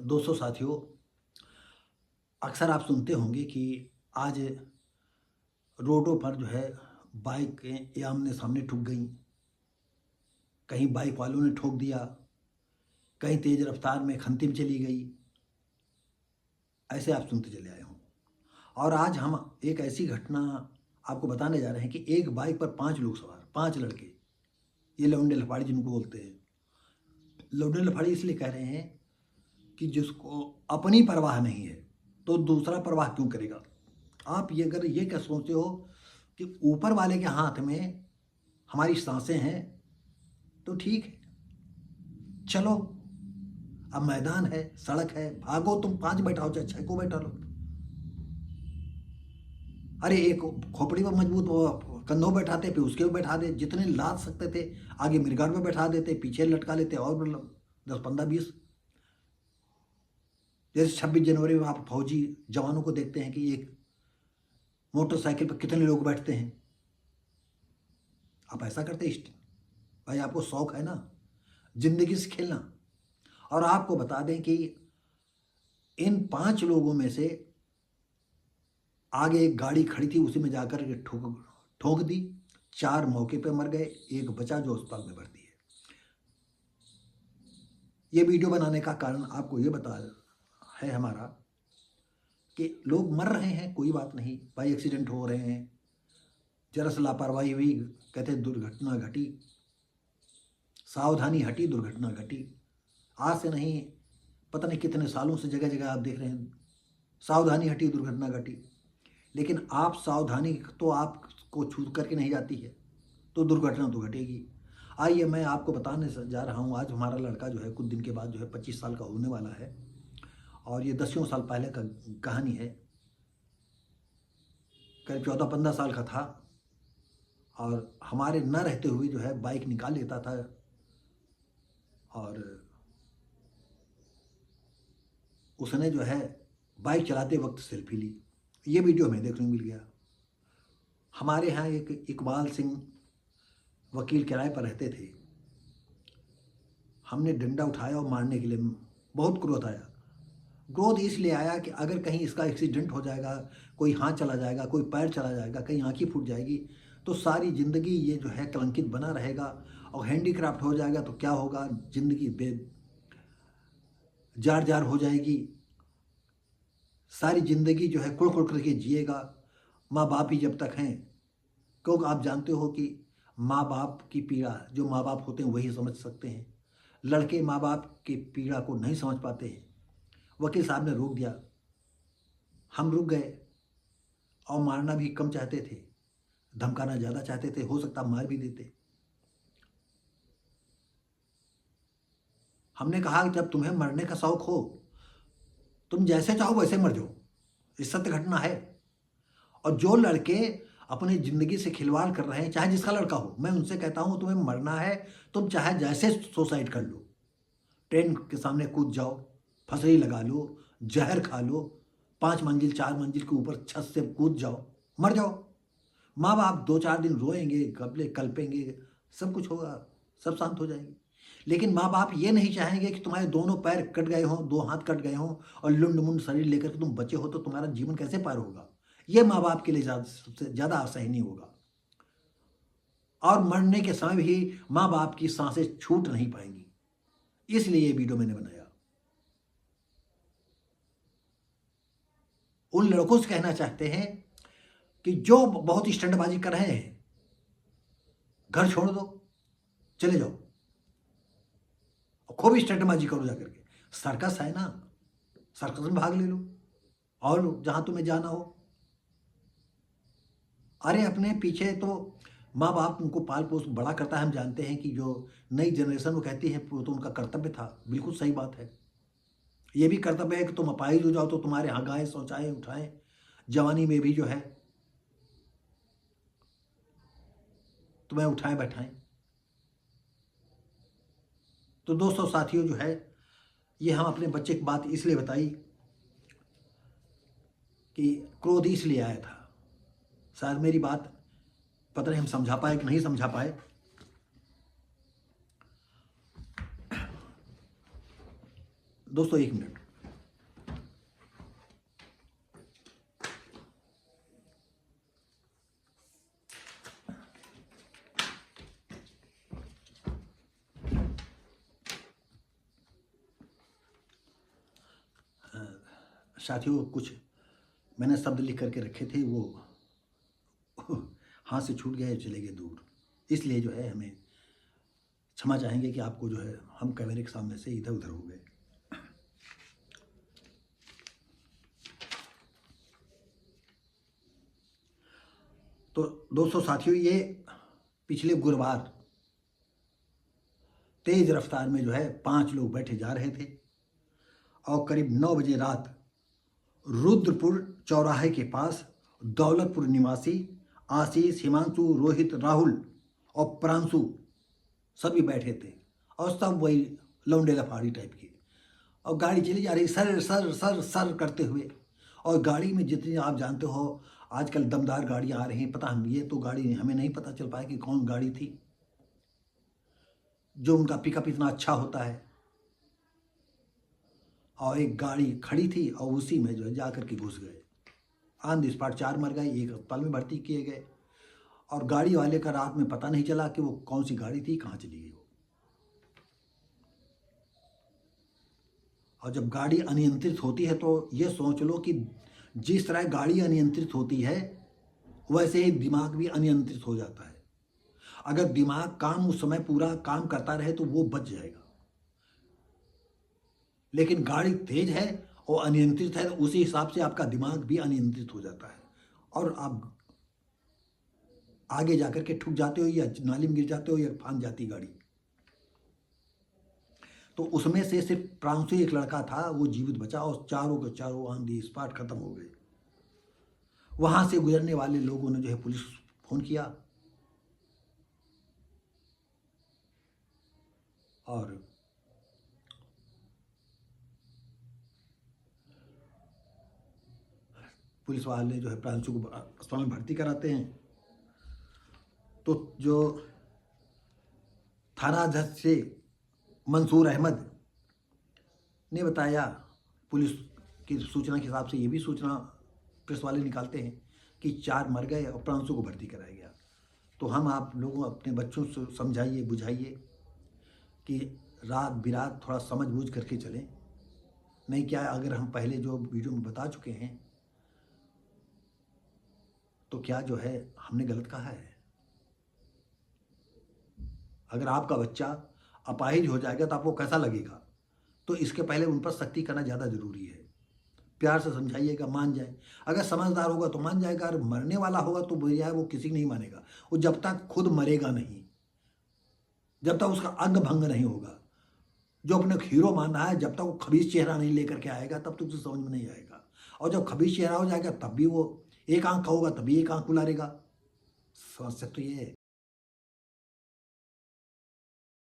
दोस्तों साथियों, अक्सर आप सुनते होंगे कि आज रोडों पर जो है बाइकें या आमने सामने ठुक गई। कहीं बाइक वालों ने ठोक दिया, कहीं तेज रफ्तार में खंतिम चली गई। ऐसे आप सुनते चले आए हों। और आज हम एक ऐसी घटना आपको बताने जा रहे हैं कि एक बाइक पर 5 लोग सवार, 5 लड़के, ये लौंडे लफाड़ी जिनको बोलते हैं। लौंडे लफाड़ी इसलिए कह रहे हैं कि जिसको अपनी परवाह नहीं है तो दूसरा परवाह क्यों करेगा। आप ये अगर ये क्या सोचते हो कि ऊपर वाले के हाथ में हमारी सांसें हैं तो ठीक है, चलो, अब मैदान है, सड़क है, भागो, तुम 5 बैठाओ चाहे 6 को बैठा लो। अरे एक खोपड़ी पर मजबूत कंधों पर बैठाते, फिर उसके ऊपर बैठा दे, जितने लाद सकते थे आगे मिरगाड़ में बैठा देते, पीछे लटका लेते, और 10, 15, 20। जैसे 26 जनवरी में आप फौजी जवानों को देखते हैं कि एक मोटरसाइकिल पर कितने लोग बैठते हैं। आप ऐसा करते भाई, आपको शौक है ना जिंदगी से खेलना। और आपको बता दें कि इन 5 लोगों में से आगे एक गाड़ी खड़ी थी, उसी में जाकर के ठोक दी। 4 मौके पे मर गए, एक बचा जो अस्पताल में भर्ती है। ये वीडियो बनाने का कारण आपको ये बता है हमारा कि लोग मर रहे हैं, कोई बात नहीं भाई, एक्सीडेंट हो रहे हैं, जरा सा लापरवाही हुई, कहते दुर्घटना घटी, सावधानी हटी, दुर्घटना घटी। आज से नहीं, पता नहीं कितने सालों से जगह जगह आप देख रहे हैं, सावधानी हटी, दुर्घटना घटी। लेकिन आप सावधानी तो आपको छू करके नहीं जाती है तो दुर्घटना तो घटेगी। आइए मैं आपको बताने जा रहा हूँ। आज हमारा लड़का जो है कुछ दिन के बाद जो है 25 साल का होने वाला है, और ये 10 साल पहले का कहानी है। करीब 14-15 साल का था, और हमारे न रहते हुए जो है बाइक निकाल लेता था, और उसने जो है बाइक चलाते वक्त सेल्फी ली। ये वीडियो हमें देखने को मिल गया। हमारे यहाँ एक इकबाल सिंह वकील किराए पर रहते थे। हमने डंडा उठाया और मारने के लिए, बहुत क्रोध आया। क्रोध इसलिए आया कि अगर कहीं इसका एक्सीडेंट हो जाएगा, कोई हाथ चला जाएगा, कोई पैर चला जाएगा, कहीं आँखें फूट जाएगी, तो सारी ज़िंदगी ये जो है कलंकित बना रहेगा। और हैंडीक्राफ्ट हो जाएगा तो क्या होगा, ज़िंदगी जार जार हो जाएगी। सारी ज़िंदगी जो है कुड़ कुड़ करके जिएगा। माँ बाप ही जब तक हैं, क्योंकि आप जानते हो कि माँ बाप की पीड़ा जो माँ बाप होते हैं वही समझ सकते हैं। लड़के माँ बाप की पीड़ा को नहीं समझ पाते हैं। वकील साहब ने रोक दिया, हम रुक गए, और मारना भी कम चाहते थे, धमकाना ज़्यादा चाहते थे, हो सकता मार भी देते। हमने कहा कि जब तुम्हें मरने का शौक हो, तुम जैसे चाहो वैसे मर जाओ, ये सत्य घटना है। और जो लड़के अपनी ज़िंदगी से खिलवाड़ कर रहे हैं, चाहे जिसका लड़का हो, मैं उनसे कहता हूँ तुम्हें मरना है, तुम चाहे जैसे सुसाइड कर लो, ट्रेन के सामने कूद जाओ, फंसरी लगा लो, जहर खा लो, 5 मंजिल 4 मंजिल के ऊपर छत से कूद जाओ, मर जाओ। माँ बाप 2-4 दिन रोएंगे, कल्पेंगे, सब कुछ होगा, सब शांत हो जाएगी। लेकिन माँ बाप ये नहीं चाहेंगे कि तुम्हारे दोनों पैर कट गए हों, 2 हाथ कट गए हों, और लुंड मुंड शरीर लेकर के तुम बचे हो, तो तुम्हारा जीवन कैसे पार होगा। ये माँ बाप के लिए सबसे ज़्यादा असहनीय होगा। और मरने के समय भी माँ बाप की सांसें छूट नहीं पाएंगी। इसलिए ये वीडियो मैंने बनाया। उन लड़कों से कहना चाहते हैं कि जो बहुत स्टंटबाजी कर रहे हैं, घर छोड़ दो, चले जाओ, खूब स्टंटबाजी करो जाकर के। सर्कस है ना, सर्कस में भाग ले लो, और जहां तुम्हें जाना हो। अरे अपने पीछे तो माँ बाप उनको पाल पोस बड़ा करता है। हम जानते हैं कि जो नई जनरेशन वो कहती है वो तो उनका कर्तव्य था, बिल्कुल सही बात है। ये भी कर्तव्य है कि तुम अपाहिज हो जाओ तो तुम्हारे यहाँ गाएं, शौचाएं, उठाएं, जवानी में भी जो है तुम्हें उठाएं बैठाएं। तो दोस्तों साथियों जो है, ये हम अपने बच्चे की बात इसलिए बताई कि क्रोध इसलिए आया था। शायद मेरी बात पता नहीं हम समझा पाए कि नहीं समझा पाए। दोस्तों 1 मिनट। साथियों, कुछ मैंने शब्द लिख करके रखे थे, वो हाथ से छूट गए, चले गए दूर। इसलिए जो है हमें क्षमा चाहेंगे कि आपको जो है हम कैमरे के सामने से इधर उधर हो गए। तो दोस्तों साथियों, ये पिछले गुरुवार तेज रफ्तार में जो है 5 लोग बैठे जा रहे थे और करीब 9 बजे रात रुद्रपुर चौराहे के पास दौलतपुर निवासी आशीष, हिमांशु, रोहित, राहुल और प्रांशु सभी बैठे थे और सब वही लौंडे लफाड़ी टाइप की। और गाड़ी चली जा रही सर सर सर सर करते हुए। और गाड़ी में जितनी आप जानते हो आजकल दमदार गाड़ियाँ आ रही हैं, पता हम ये तो गाड़ी हमें नहीं पता चल पाया कि कौन गाड़ी थी, जो उनका पिकअप इतना अच्छा होता है। और एक गाड़ी खड़ी थी और उसी में जो है जा कर के घुस गए। ऑन द स्पॉट 4 मर गए, 1 अस्पताल में भर्ती किए गए। और गाड़ी वाले का रात में पता नहीं चला कि वो कौन सी गाड़ी थी, कहाँ चली गई वो। और जब गाड़ी अनियंत्रित होती है तो ये सोच लो कि जिस तरह गाड़ी अनियंत्रित होती है वैसे ही दिमाग भी अनियंत्रित हो जाता है। अगर दिमाग काम उस समय पूरा काम करता रहे तो वो बच जाएगा, लेकिन गाड़ी तेज है और अनियंत्रित है तो उसी हिसाब से आपका दिमाग भी अनियंत्रित हो जाता है और आप आगे जाकर के ठुक जाते हो या नाली में गिर जाते हो या फांद जाती गाड़ी। तो उसमें से सिर्फ प्रांशु एक लड़का था, वो जीवित बचा और चारों के चारों ऑन दी स्पॉट खत्म हो गए। वहां से गुजरने वाले लोगों ने जो है पुलिस फोन किया और पुलिस वाले जो है प्रांशु को अस्पताल में भर्ती कराते हैं। तो जो थाना अध्यक्ष से मंसूर अहमद ने बताया, पुलिस की सूचना के हिसाब से ये भी सूचना प्रेस वाले निकालते हैं कि 4 मर गए और प्रांशु को भर्ती कराया गया। तो हम आप लोगों अपने बच्चों से समझाइए बुझाइए कि रात बिरात थोड़ा समझ बूझ करके चलें, नहीं क्या अगर हम पहले जो वीडियो में बता चुके हैं तो क्या जो है हमने गलत कहा है। अगर आपका बच्चा अपाहिज हो जाएगा तो आपको कैसा लगेगा, तो इसके पहले उन पर सख्ती करना ज़्यादा ज़रूरी है। प्यार से समझाइएगा, मान जाए। अगर समझदार होगा तो मान जाएगा, अगर मरने वाला होगा तो भैया वो किसी नहीं मानेगा। वो जब तक खुद मरेगा नहीं, जब तक उसका अंग भंग नहीं होगा, जो अपने हीरो मान रहा है, जब तक वो खबीज चेहरा नहीं लेकर के आएगा तब तक उसे समझ में नहीं आएगा। और जब खबीज चेहरा हो जाएगा तब भी वो एक आंख का होगा तभी एक आंख खुला रहेगा। समझ सकते ये